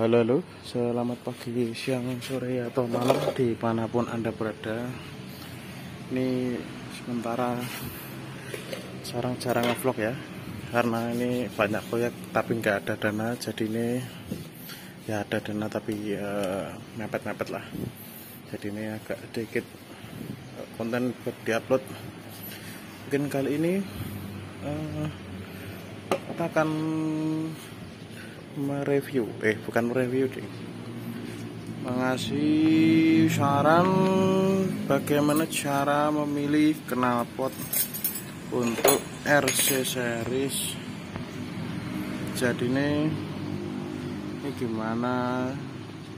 Halo, halo, selamat pagi, siang, sore, atau malam dimanapun Anda berada. Ini sementara jarang-jarang ngevlog ya, karena ini banyak proyek tapi nggak ada dana. Jadi ini ya ada dana tapi mepet-mepet lah. Jadi ini agak sedikit konten buat diupload. Mungkin kali ini kita akan mengasih saran bagaimana cara memilih knalpot untuk RC series. Jadi ini gimana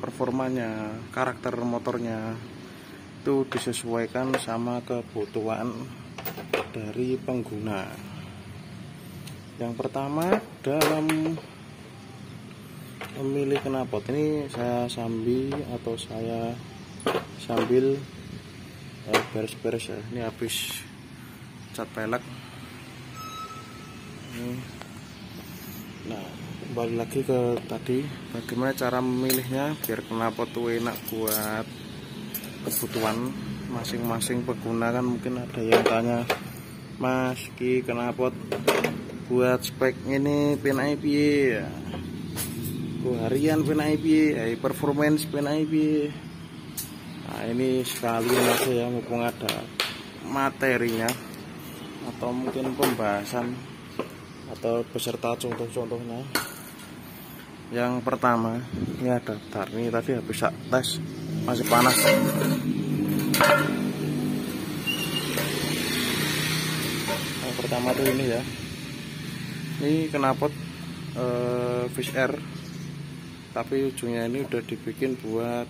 performanya, karakter motornya itu disesuaikan sama kebutuhan dari pengguna. Yang pertama, dalam memilih knalpot ini saya sambil beres-beres ya. Ini habis cat pelek. Nah, kembali lagi ke tadi, bagaimana cara memilihnya biar knalpot itu enak buat kebutuhan masing-masing pengguna. Kan mungkin ada yang tanya, Mas, ki knalpot buat spek ini penai piye, harian penai piye, performance penai piye. Nah, ini sekalian aja ya, mumpung ada materinya atau mungkin pembahasan atau beserta contoh-contohnya. Yang pertama, ini ada daftar. Ini tadi habis tes, masih panas. Yang pertama tuh ini ya, ini knalpot Fish Air, tapi ujungnya ini udah dibikin buat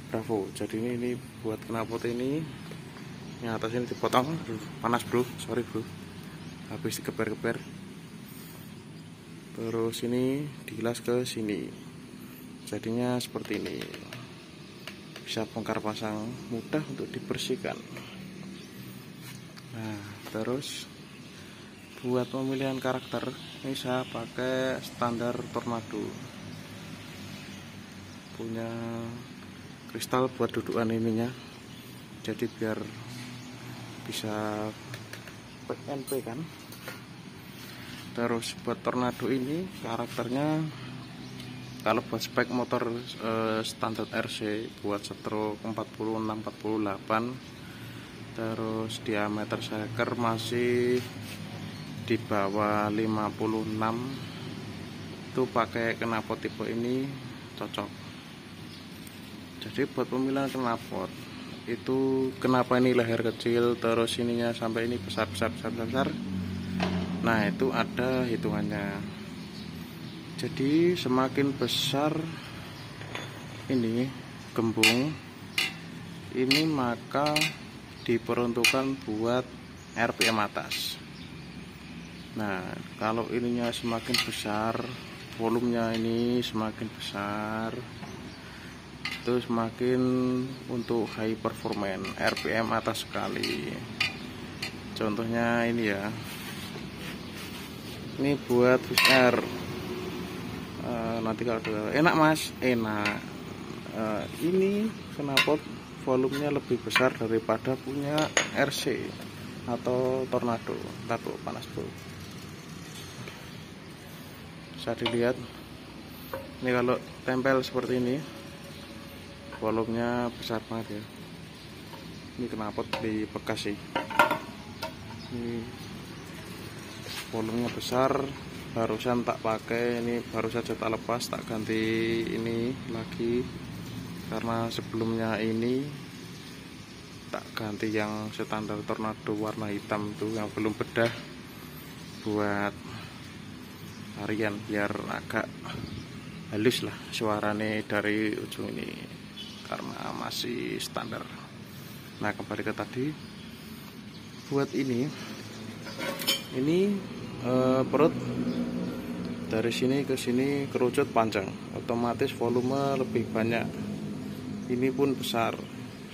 Bravo. Jadi ini buat knalpot ini, yang atas ini dipotong. Panas bro, sorry bro, habis dikeber-keber. Terus ini dilas ke sini, jadinya seperti ini. Bisa bongkar pasang, mudah untuk dibersihkan. Nah, terus buat pemilihan karakter ini saya pakai standar Tornado, punya kristal buat dudukan ininya, jadi biar bisa PNP kan. Terus buat Tornado ini karakternya, kalau buat spek motor standar RC buat stroke 46-48, terus diameter seker masih di bawah 56, itu pakai knalpot tipe ini cocok. Jadi buat pemilihan knalpot itu, kenapa ini leher kecil terus ininya sampai ini besar. Nah, itu ada hitungannya. Jadi semakin besar ini gembung ini, maka diperuntukkan buat RPM atas. Nah, kalau ininya semakin besar, volumenya ini semakin besar, itu semakin untuk high performance, RPM atas sekali. Contohnya ini ya, ini buat Fish Air. Nanti kalau enak mas, enak. Ini knalpot volumenya lebih besar daripada punya RC atau Tornado. Ntar tuh panas bro. Bisa dilihat, ini kalau tempel seperti ini volumenya besar banget ya. Ini knalpot di bekas sih, ini volumenya besar. Barusan tak pakai, ini baru saja tak lepas, tak ganti ini lagi, karena sebelumnya ini tak ganti yang standar Tornado warna hitam tuh, yang belum bedah, buat harian biar agak halus lah suaranya dari ujung ini, karena masih standar. Nah, kembali ke tadi, buat ini perut dari sini ke sini kerucut panjang, otomatis volume lebih banyak. Ini pun besar,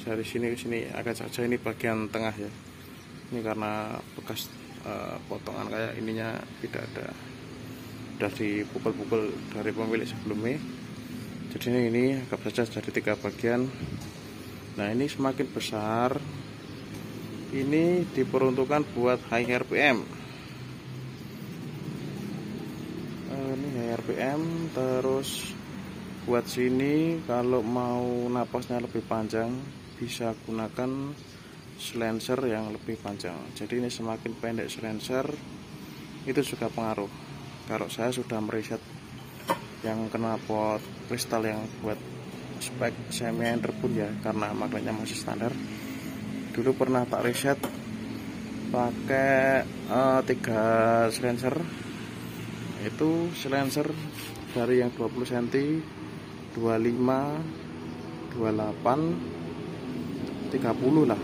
dari sini ke sini agak saja. Ini bagian tengah ya, ini karena bekas potongan kayak ininya tidak ada, udah dipukul-pukul dari pemilik sebelumnya. Jadi ini anggap saja jadi 3 bagian. Nah, ini semakin besar ini diperuntukkan buat high RPM. Ini high RPM. Terus buat sini kalau mau napasnya lebih panjang bisa gunakan silencer yang lebih panjang. Jadi ini semakin pendek silencer itu juga pengaruh. Kalau saya sudah meriset yang knalpot kristal yang buat spek semi Enderbur ya, karena magnetnya masih standar. Dulu pernah tak riset pakai 3 silencer. Itu silencer dari yang 20 cm, 25, 28, 30 lah.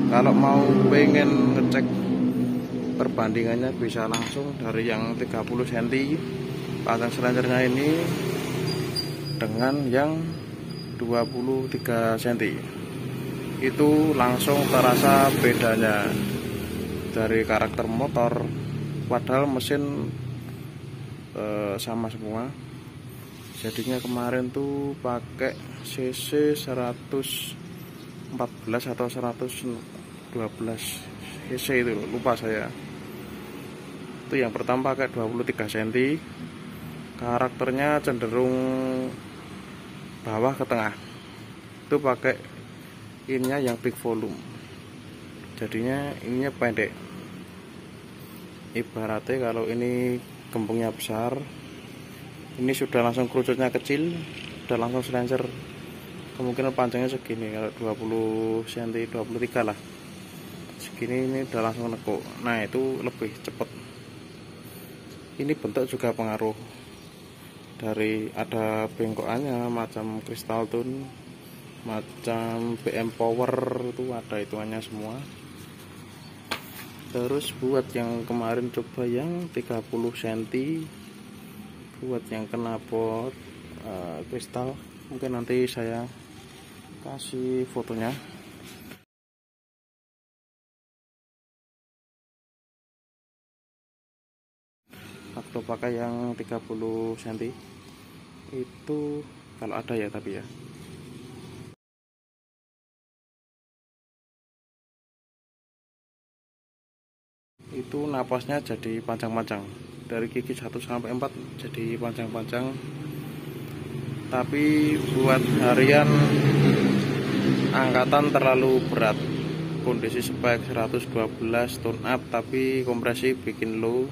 Kalau mau pengen ngecek perbandingannya bisa langsung dari yang 30 cm panjang silencernya ini dengan yang 23 cm. Itu langsung terasa bedanya dari karakter motor, padahal mesin sama semua. Jadinya kemarin tuh pakai cc 114 atau 112 cc itu, lupa saya. Itu yang pertama pakai 23 cm, karakternya cenderung bawah ke tengah. Itu pakai ininya yang big volume, jadinya ininya pendek. Ibaratnya kalau ini gembungnya besar, ini sudah langsung kerucutnya kecil, sudah langsung silencer kemungkinan panjangnya segini. Kalau 20 cm, 23 lah, segini ini udah langsung nekuk. Nah, itu lebih cepat. Ini bentuk juga pengaruh. Dari ada bengkokannya macam Crystal Tune, macam BM Power, itu ada hitungannya semua. Terus buat yang kemarin coba yang 30 cm, buat yang knalpot kristal, mungkin nanti saya kasih fotonya. Waktu pakai yang 30 cm itu, kalau ada ya, tapi ya itu napasnya jadi panjang-panjang, dari gigi 1 sampai 4 jadi panjang-panjang. Tapi buat harian angkatan terlalu berat, kondisi spek 112 tune up tapi kompresi bikin low.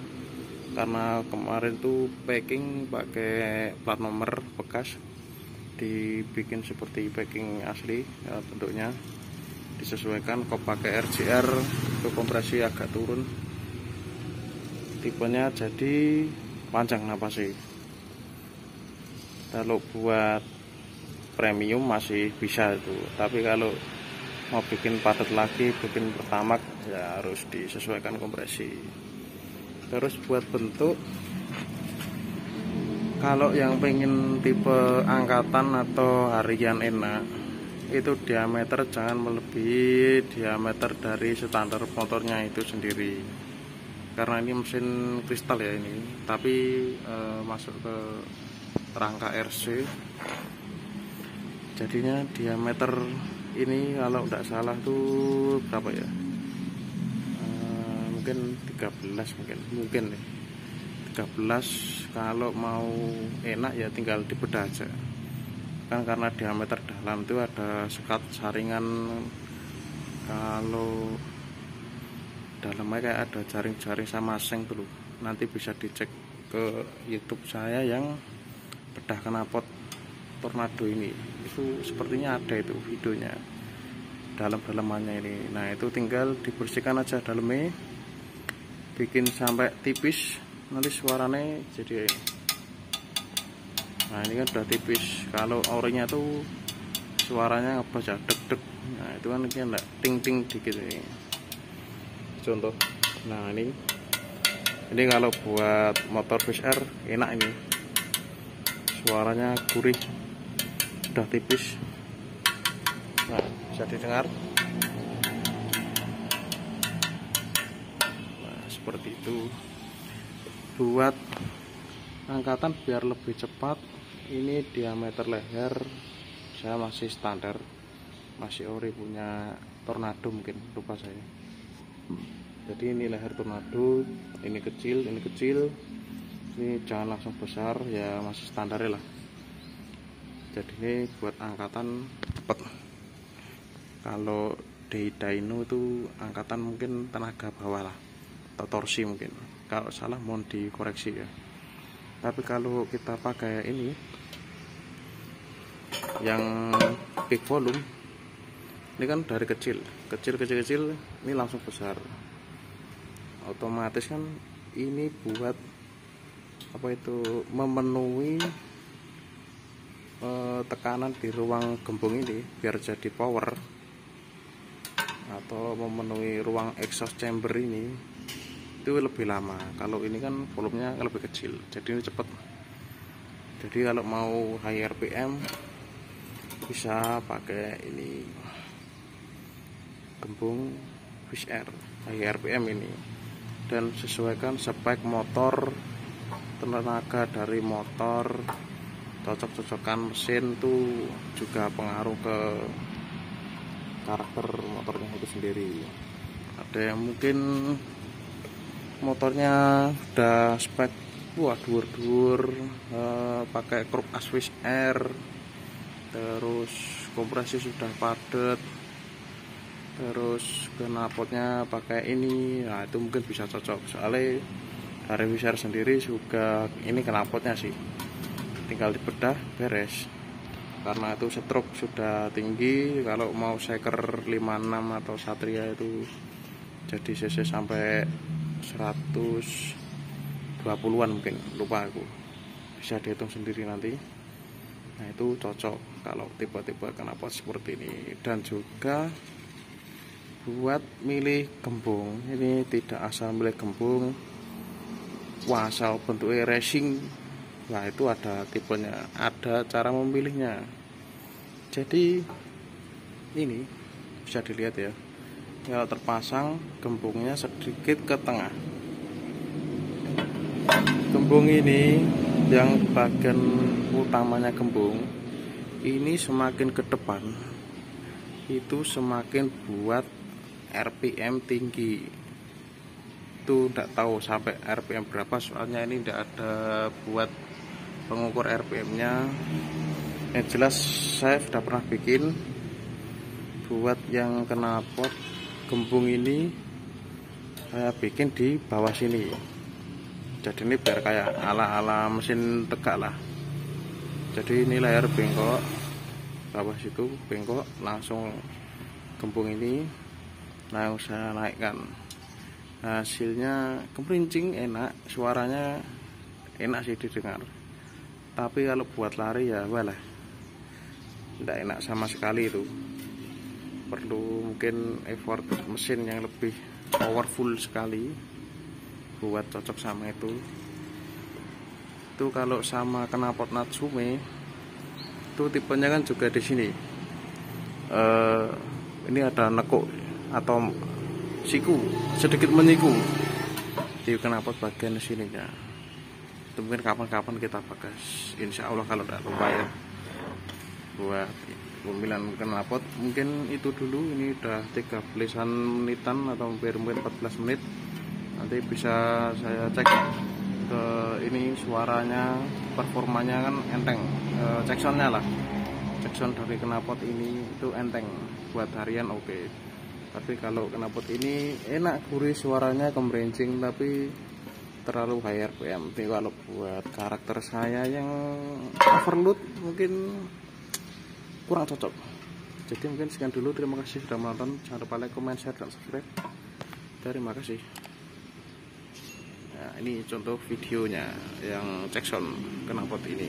Karena kemarin tuh packing pakai plat nomor bekas, dibikin seperti packing asli ya, bentuknya disesuaikan. Kok pakai RJR itu kompresi agak turun, tipenya jadi panjang napasnya. Kalau buat premium masih bisa itu, tapi kalau mau bikin padat lagi, bikin pertamax ya harus disesuaikan kompresi. Terus buat bentuk, kalau yang pengen tipe angkatan atau harian enak, itu diameter jangan melebihi diameter dari standar motornya itu sendiri. Karena ini mesin kristal ya ini, tapi masuk ke rangka RC, jadinya diameter ini kalau tidak salah tuh berapa ya, mungkin 13, mungkin nih 13. Kalau mau enak ya tinggal dibedah aja kan, karena diameter dalam itu ada sekat saringan. Kalau dalamnya kayak ada jaring-jaring sama seng dulu, nanti bisa dicek ke YouTube saya yang bedah knalpot tornado ini, itu sepertinya ada itu videonya dalam-dalamannya ini. Nah, itu tinggal dibersihkan aja dalamnya, bikin sampai tipis, nanti suaranya jadi. Nah, ini kan udah tipis. Kalau orinya tuh suaranya ngebas ya, deg-deg. Nah, itu kan ini enggak ting-ting dikit ini. Contoh. Nah, ini kalau buat motor VSR enak ini. Suaranya gurih, udah tipis. Nah, bisa didengar. Seperti itu. Buat angkatan biar lebih cepat, ini diameter leher saya masih standar, masih ori punya Tornado, mungkin lupa saya. Jadi ini leher Tornado, ini kecil, ini jangan langsung besar ya, masih standar lah. Jadi ini buat angkatan cepat. Kalau di dyno itu angkatan mungkin tenaga bawah lah, atau torsi mungkin. Kalau salah mohon dikoreksi ya. Tapi kalau kita pakai ini yang big volume, ini kan dari kecil, ini langsung besar. Otomatis kan ini buat apa itu, memenuhi tekanan di ruang gembung ini biar jadi power, atau memenuhi ruang exhaust chamber ini itu lebih lama. Kalau ini kan volumenya lebih kecil, jadi ini cepat. Jadi kalau mau high RPM bisa pakai ini gembung Wizz Air high RPM ini, dan sesuaikan spek motor, tenaga dari motor, cocok-cocokan mesin tuh juga pengaruh ke karakter motornya itu sendiri. Ada yang mungkin motornya udah spek dur, pakai kruk Swiss Air, terus kompresi sudah padat, terus knalpotnya pakai ini, nah itu mungkin bisa cocok. Soalnya dari Wizz Air sendiri juga ini knalpotnya sih tinggal dibedah beres, karena itu stroke sudah tinggi. Kalau mau Seker 56 atau Satria itu jadi cc sampai 120-an mungkin, lupa aku, bisa dihitung sendiri nanti. Nah itu cocok kalau tipe-tipe knalpot seperti ini. Dan juga buat milih gembung, ini tidak asal milih gembung asal bentuknya racing. Nah itu ada tipenya, ada cara memilihnya. Jadi ini bisa dilihat ya, kalau terpasang gembungnya sedikit ke tengah. Gembung ini yang bagian utamanya gembung ini semakin ke depan itu semakin buat RPM tinggi. Itu tidak tahu sampai RPM berapa, soalnya ini tidak ada buat pengukur RPM-nya. Yang jelas saya sudah pernah bikin buat yang knalpot gembung ini, saya bikin di bawah sini. Jadi ini biar kayak ala-ala mesin tegak lah. Jadi ini layar bengkok, bawah situ bengkok, langsung gembung ini nah saya naikkan. Hasilnya kemerincing, enak, suaranya enak sih didengar. Tapi kalau buat lari ya walah, tidak enak sama sekali. Itu perlu mungkin effort mesin yang lebih powerful sekali buat cocok sama itu. Itu kalau sama knalpot Natsume itu tipenya kan juga di sini. Ini ada nekuk atau siku, sedikit menyiku di knalpot bagian sininya. Itu mungkin kapan-kapan kita bagas, insya Allah kalau tidak lupa ya. Buat pemilihan knalpot mungkin itu dulu. Ini udah 13 menitan atau hampir 14 menit. Nanti bisa saya cek ke ini suaranya, performanya kan enteng, cek soundnya lah, cek sound dari knalpot ini itu enteng buat harian oke. Tapi kalau knalpot ini enak, gurih suaranya, kemerincing, tapi terlalu high RPM. Tapi kalau buat karakter saya yang overload mungkin kurang cocok. Jadi mungkin sekian dulu, terima kasih sudah menonton. Jangan lupa like, comment, share, dan subscribe. Terima kasih. Nah, ini contoh videonya yang cek sound knalpot ini.